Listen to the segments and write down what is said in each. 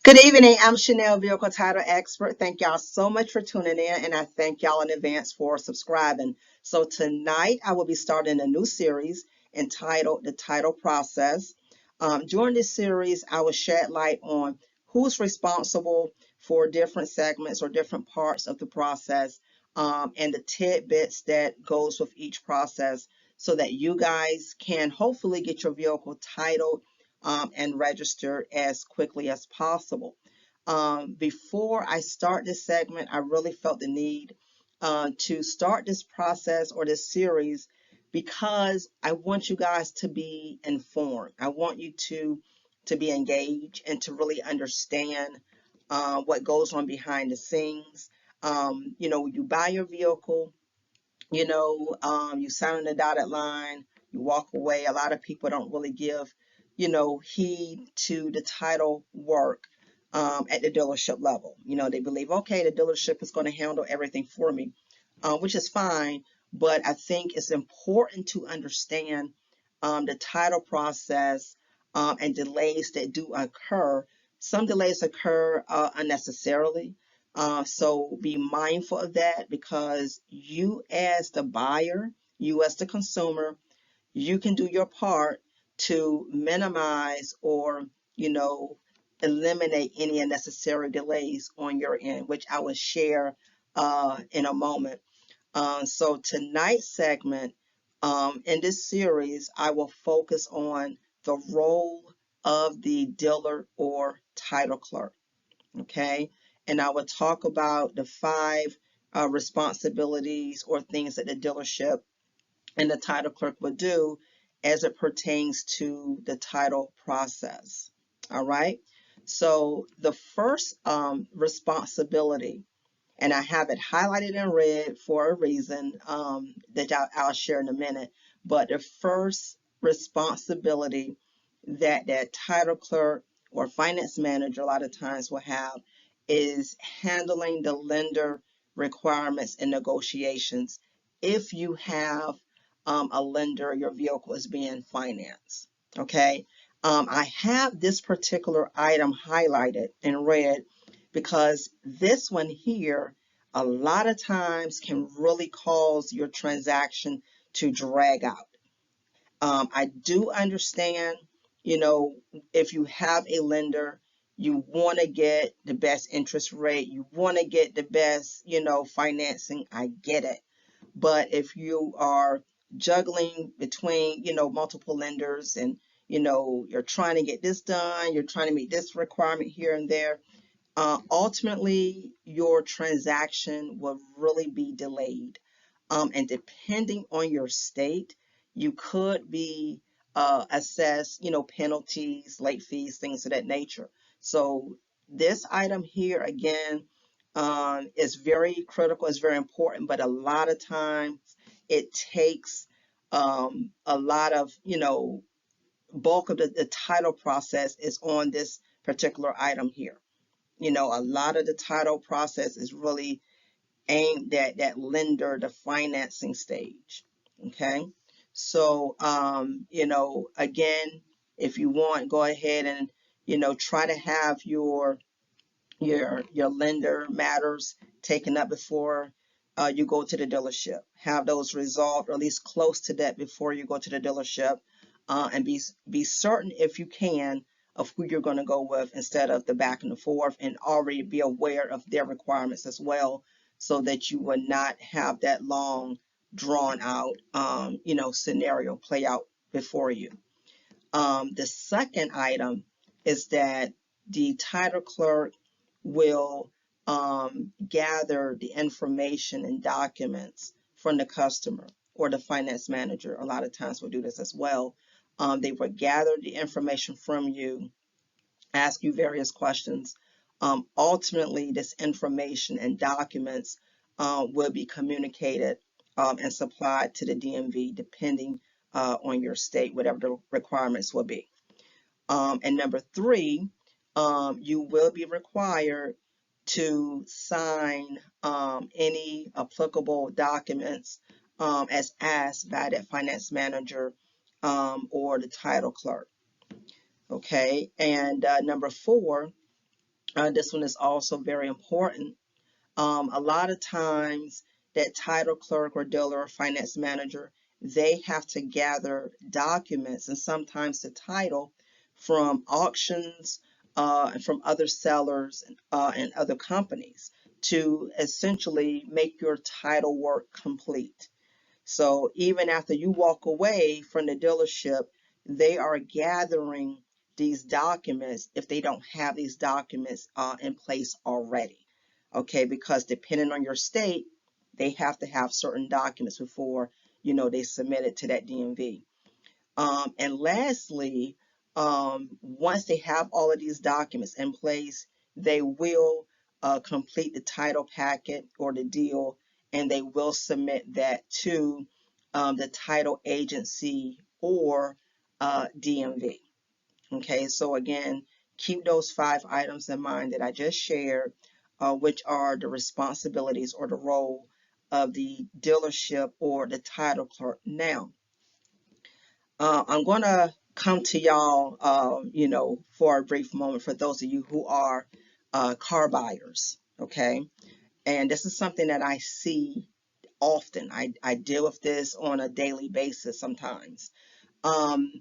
Good evening. I'm Chanel, Vehicle Title Expert. Thank y'all so much for tuning in, and I thank y'all in advance for subscribing. So, tonight I will be starting a new series entitled The Title Process. During this series, I will shed light on who's responsible for different segments or different parts of the process, and the tidbits that goes with each process so that you guys can hopefully get your vehicle titled and registered as quickly as possible. Before I start this segment, I really felt the need to start this process or this series because I want you guys to be informed. I want you to be engaged and to really understand what goes on behind the scenes. You buy your vehicle, you sign on the dotted line, you walk away. A lot of people don't really give, heed to the title work at the dealership level. They believe, okay, the dealership is going to handle everything for me, which is fine. But I think it's important to understand the title process and delays that do occur. Some delays occur unnecessarily. So be mindful of that because you as the buyer, you as the consumer, you can do your part to minimize or, you know, eliminate any unnecessary delays on your end, which I will share in a moment. So tonight's segment in this series, I will focus on the role of the dealer or title clerk. Okay, and I will talk about the five responsibilities or things that the dealership and the title clerk would do as it pertains to the title process. All right, so the first responsibility, and I have it highlighted in red for a reason that I'll share in a minute. But the first responsibility that title clerk or finance manager a lot of times will have is handling the lender requirements and negotiations. If you have a lender, your vehicle is being financed. Okay. I have this particular item highlighted in red because this one here a lot of times can really cause your transaction to drag out. I do understand, you know, if you have a lender, you want to get the best interest rate, you want to get the best, financing. I get it. But if you are juggling between, multiple lenders and, you're trying to get this done, you're trying to meet this requirement here and there, ultimately your transaction will really be delayed. And depending on your state, you could be assessed, penalties, late fees, things of that nature. So this item here again is very critical, it's very important, but a lot of times it takes a lot of, bulk of the title process is on this particular item here. A lot of the title process is really aimed at that lender, the financing stage. Okay. So, again, if you want, go ahead and, try to have your lender matters taken up before you go to the dealership. Have those resolved, or at least close to that, before you go to the dealership, and be certain, if you can, of who you're going to go with instead of the back and the forth, and already be aware of their requirements as well, so that you will not have that long, drawn out, scenario play out before you. The second item is that the title clerk will gather the information and documents from the customer, or the finance manager a lot of times will do this as well. They will gather the information from you, ask you various questions. Ultimately, this information and documents will be communicated and supplied to the DMV depending on your state, whatever the requirements will be. And number three, you will be required to sign any applicable documents as asked by that finance manager or the title clerk. Okay, and number four, This one is also very important. A lot of times that title clerk or dealer or finance manager, they have to gather documents and sometimes the title from auctions and from other sellers and other companies to essentially make your title work complete. So even after you walk away from the dealership, they are gathering these documents if they don't have these documents in place already. Okay, because depending on your state, they have to have certain documents before they submit it to that DMV. And lastly, once they have all of these documents in place, they will complete the title packet or the deal, and they will submit that to the title agency or DMV. Okay, so again, keep those 5 items in mind that I just shared, which are the responsibilities or the role of the dealership or the title clerk. Now, I'm going to come to y'all, for a brief moment for those of you who are car buyers, okay? And this is something that I see often. I deal with this on a daily basis sometimes. Um,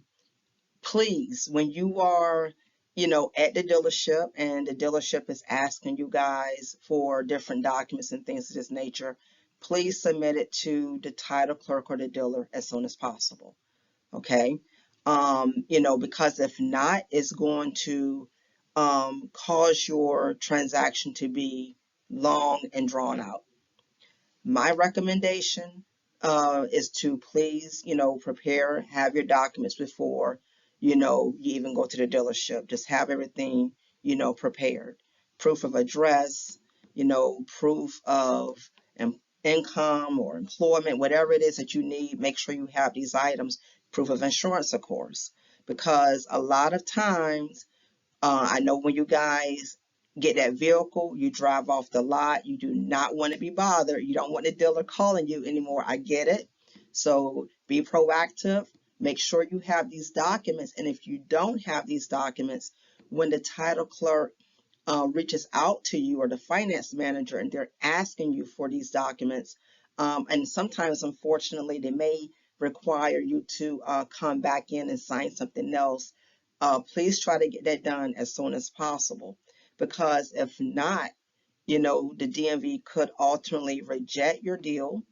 Please, when you are, at the dealership and the dealership is asking you guys for different documents and things of this nature, please submit it to the title clerk or the dealer as soon as possible. Okay. Because if not, it's going to cause your transaction to be long and drawn out. My recommendation is to please, prepare, have your documents before, you even go to the dealership. Just have everything, prepared. Proof of address, proof of income or employment, whatever it is that you need, make sure you have these items. Proof of insurance, of course, because a lot of times I know when you guys get that vehicle, you drive off the lot, you do not want to be bothered. You don't want the dealer calling you anymore. I get it. So be proactive. Make sure you have these documents. And if you don't have these documents, when the title clerk reaches out to you or the finance manager and they're asking you for these documents, and sometimes, unfortunately, they may require you to come back in and sign something else. Please try to get that done as soon as possible, because if not, the DMV could ultimately reject your deal,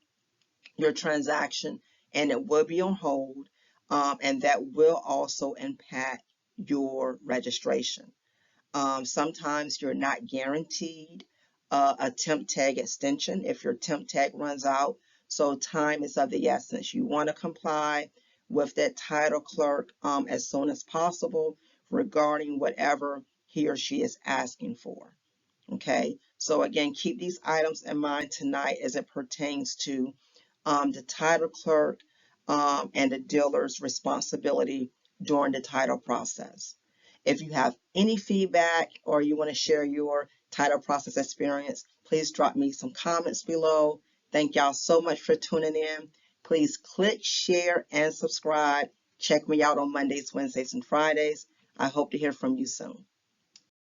your transaction, and it will be on hold, and that will also impact your registration. Sometimes you're not guaranteed a temp tag extension if your temp tag runs out. So time is of the essence. You want to comply with that title clerk as soon as possible regarding whatever he or she is asking for. Okay, so again, keep these items in mind tonight as it pertains to the title clerk and the dealer's responsibility during the title process. If you have any feedback or you want to share your title process experience, please drop me some comments below. Thank y'all so much for tuning in. Please click, share, and subscribe. Check me out on Mondays, Wednesdays, and Fridays. I hope to hear from you soon.